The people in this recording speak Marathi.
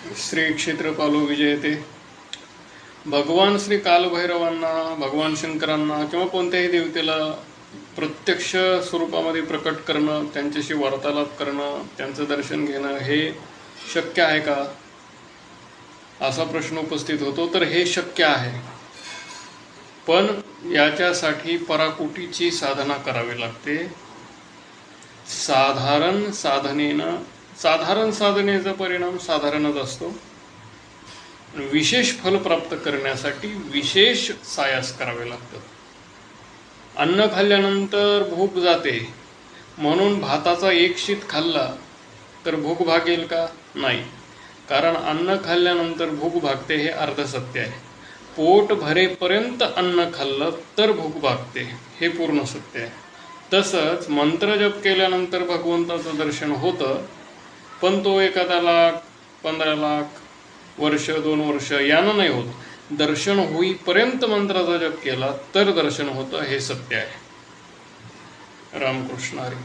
श्री क्षेत्रपालो विजयते. भगवान श्री कालभैरवांना, भगवान शंकरांना किंवा कोणत्याही देवतेला प्रत्यक्ष स्वरूपामध्ये प्रकट करणं, त्यांच्याशी वार्तालाप करणं, त्यांचं दर्शन घेणं हे शक्य आहे का, असा प्रश्न उपस्थित होतो. तर हे शक्य आहे, पण याच्यासाठी पराकोटीची साधना करावी लागते. साधारण साधनेचा परिणाम साधारणच असतो. विशेष फल प्राप्त करण्यासाठी विशेष सायास करावे लागतात. अन्न खाल्ल्यानंतर भूक जाते म्हणून भाताचा एक शीत खाल्ला तर भूक भागेल का? नाही. कारण अन्न खाल्ल्यानंतर भूक भागते हे अर्धसत्य आहे. पोट भरेपर्यंत अन्न खाल्लं तर भूक भागते हे पूर्ण सत्य आहे. तसंच मंत्रजप केल्यानंतर भगवंताचं दर्शन होतं, पण तो 1 लाख 15 लाख वर्ष 2 वर्ष यानं नाही होत. दर्शन होईपर्यंत मंत्राचा जप केला तर दर्शन होतं हे सत्य आहे. रामकृष्ण हरी.